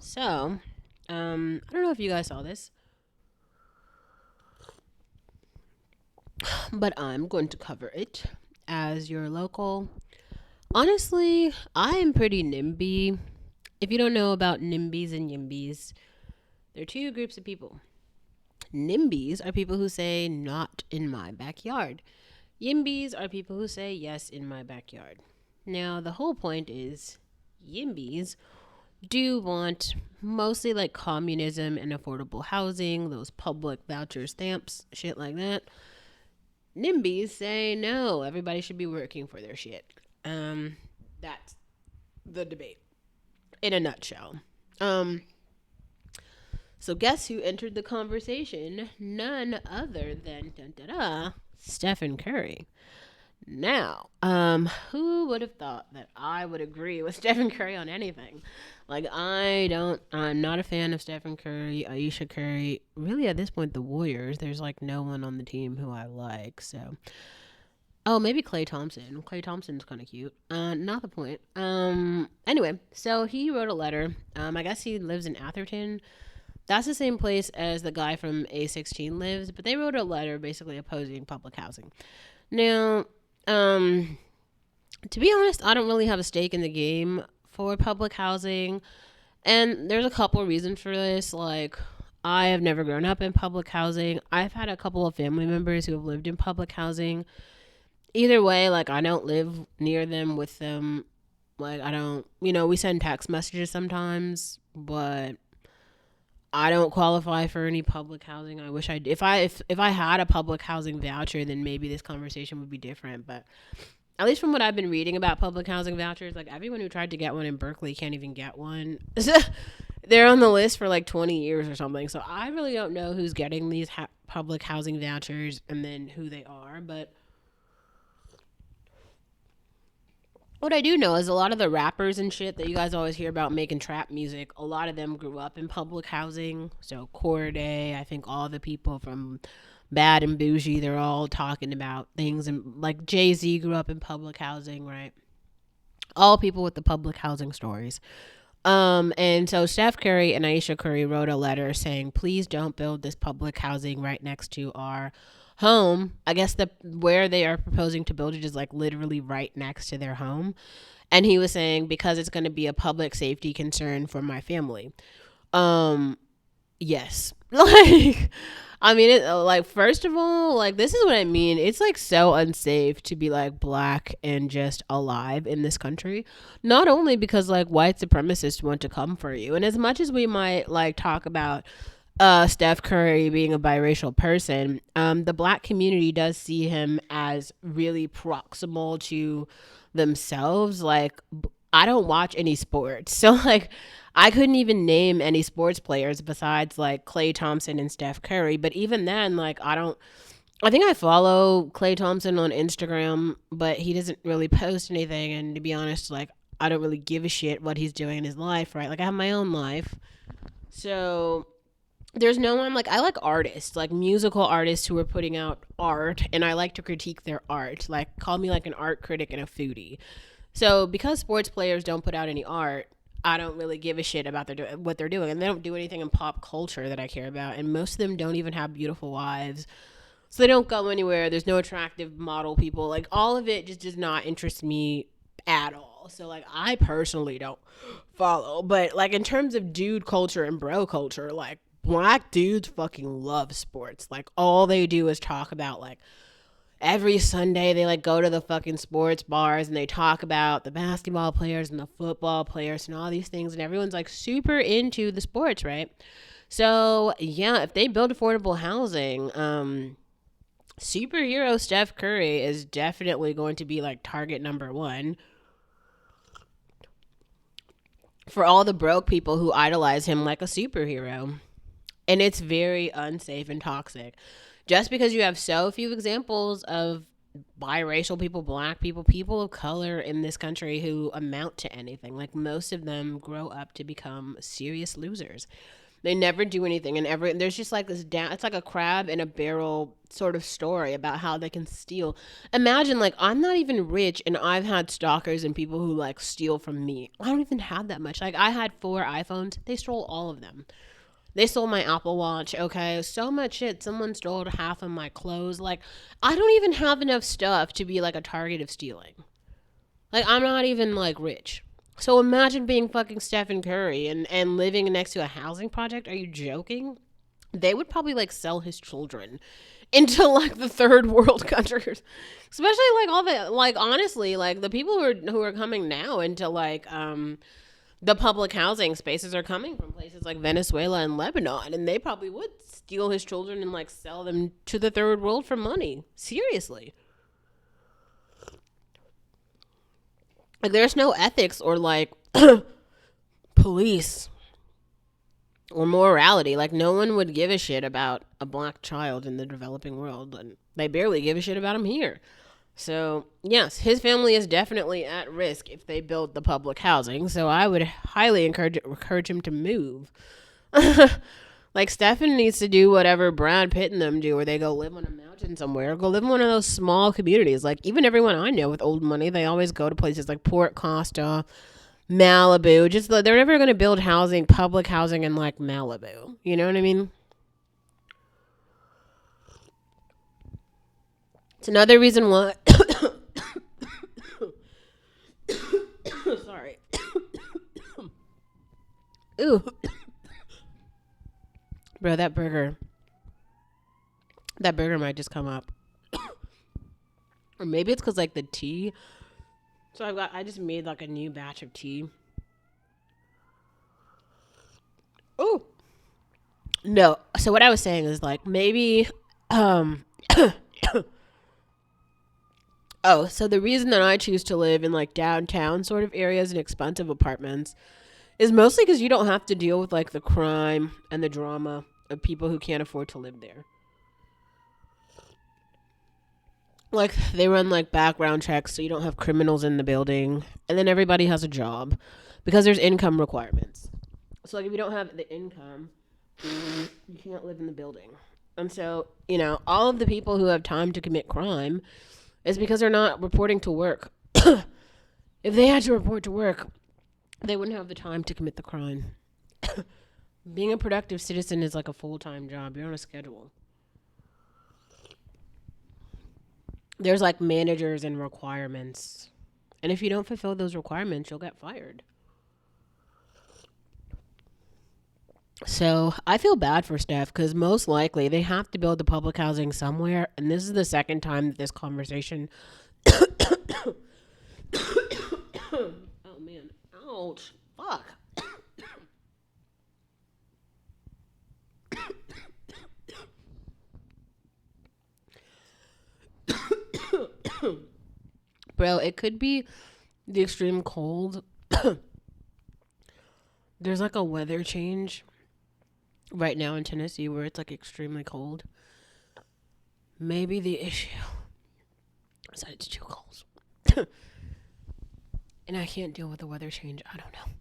So, I don't know if you guys saw this, but I'm going to cover it as your local. Honestly, I am pretty NIMBY. If you don't know about NIMBYs and YIMBYs, they're two groups of people. NIMBYs are people who say not in my backyard. YIMBYs are people who say yes in my backyard. Now, the whole point is YIMBYs do want mostly like communism and affordable housing, those public voucher stamps, shit like that. NIMBYs say no, everybody should be working for their shit. That's the debate in a nutshell. Um, so guess who entered the conversation? None other than Stephen Curry. Now, who would have thought that I would agree with Stephen Curry on anything? Like, I'm not a fan of Stephen Curry, Aisha Curry. Really, at this point, the Warriors, there's like no one on the team who I like. So, oh, maybe Clay Thompson. Clay Thompson's kind of cute. Not the point. Anyway, so he wrote a letter. I guess he lives in Atherton. That's the same place as the guy from A16 lives, but they wrote a letter basically opposing public housing. Now, um, to be honest, I don't really have a stake in the game for public housing. And there's a couple of reasons for this. Like, I have never grown up in public housing. I've had a couple of family members who have lived in public housing. Either way, like, I don't live near them with them. Like, I don't, we send text messages sometimes, but I don't qualify for any public housing. I wish I did. If I had a public housing voucher, then maybe this conversation would be different. But at least from what I've been reading about public housing vouchers, like everyone who tried to get one in Berkeley can't even get one. They're on the list for like 20 years or something. So I really don't know who's getting these public housing vouchers and then who they are. But what I do know is a lot of the rappers and shit that you guys always hear about making trap music, a lot of them grew up in public housing. So Corday, I think all the people from Bad and Bougie, they're all talking about things. And like Jay-Z grew up in public housing, right? All people with the public housing stories. And so Steph Curry and Aisha Curry wrote a letter saying, please don't build this public housing right next to our home. I guess the where they are proposing to build it is like literally right next to their home. And he was saying because it's going to be a public safety concern for my family. Um, yes. Like, I mean, like, first of all, like, this is what I mean. It's, like, so unsafe to be, like, black and just alive in this country. Not only because, like, white supremacists want to come for you. And as much as we might, like, talk about Steph Curry being a biracial person, the black community does see him as really proximal to themselves. Like, I don't watch any sports. So, like, I couldn't even name any sports players besides, like, Klay Thompson and Steph Curry. But even then, like, I think I follow Klay Thompson on Instagram, but he doesn't really post anything. And to be honest, like, I don't really give a shit what he's doing in his life, right? Like, I have my own life. So there's no one like I like artists, like musical artists who are putting out art, and I like to critique their art. Like call me like an art critic and a foodie. So because sports players don't put out any art, I don't really give a shit about what they're doing, and they don't do anything in pop culture that I care about. And most of them don't even have beautiful wives, so they don't go anywhere. There's no attractive model people. Like all of it just does not interest me at all. So like I personally don't follow, but like in terms of dude culture and bro culture, like black dudes fucking love sports. Like all they do is talk about like every Sunday they like go to the fucking sports bars and they talk about the basketball players and the football players and all these things, and everyone's like super into the sports, right? So yeah, if they build affordable housing, superhero Steph Curry is definitely going to be like target number one for all the broke people who idolize him like a superhero. And it's very unsafe and toxic. Just because you have so few examples of biracial people, black people, people of color in this country who amount to anything. Like most of them grow up to become serious losers. They never do anything, and there's just like this down. It's like a crab in a barrel sort of story about how they can steal. Imagine, like, I'm not even rich, and I've had stalkers and people who like steal from me. I don't even have that much. Like, I had 4 iPhones. They stole all of them. They stole my Apple Watch. Okay, so much shit. Someone stole half of my clothes. Like, I don't even have enough stuff to be like a target of stealing. Like, I'm not even like rich. So imagine being fucking Stephen Curry and living next to a housing project. Are you joking? They would probably like sell his children into like the third world countries. Especially like all the like honestly, like the people who are coming now into like the public housing spaces are coming from places like Venezuela and Lebanon, and they probably would steal his children and like sell them to the third world for money. Seriously. Like, there's no ethics or like police or morality. Like, no one would give a shit about a black child in the developing world, and they barely give a shit about him here. So, yes, his family is definitely at risk if they build the public housing. So, I would highly encourage him to move. Like, Stefan needs to do whatever Brad Pitt and them do, where they go live on a mountain somewhere, or go live in one of those small communities. Like, even everyone I know with old money, they always go to places like Port Costa, Malibu. Just they're never going to build housing, public housing in like Malibu. You know what I mean? It's another reason why. Sorry. Ooh, bro, that burger might just come up, or maybe it's because like the tea. So I just made like a new batch of tea. Oh no. So what I was saying is like maybe um oh, so the reason that I choose to live in like downtown sort of areas and expensive apartments is mostly because you don't have to deal with like the crime and the drama of people who can't afford to live there. Like, they run like background checks so you don't have criminals in the building, and then everybody has a job because there's income requirements. So like if you don't have the income, you can't live in the building. And so, all of the people who have time to commit crime is because they're not reporting to work. If they had to report to work, they wouldn't have the time to commit the crime. Being a productive citizen is like a full-time job. You're on a schedule. There's like managers and requirements. And if you don't fulfill those requirements, you'll get fired. So I feel bad for Steph because most likely they have to build the public housing somewhere. And this is the second time that this conversation. Oh man. Ouch. Fuck. Bro, it could be the extreme cold. There's like a weather change right now in Tennessee where it's like extremely cold. Maybe the issue is that it's too cold. And I can't deal with the weather change. I don't know.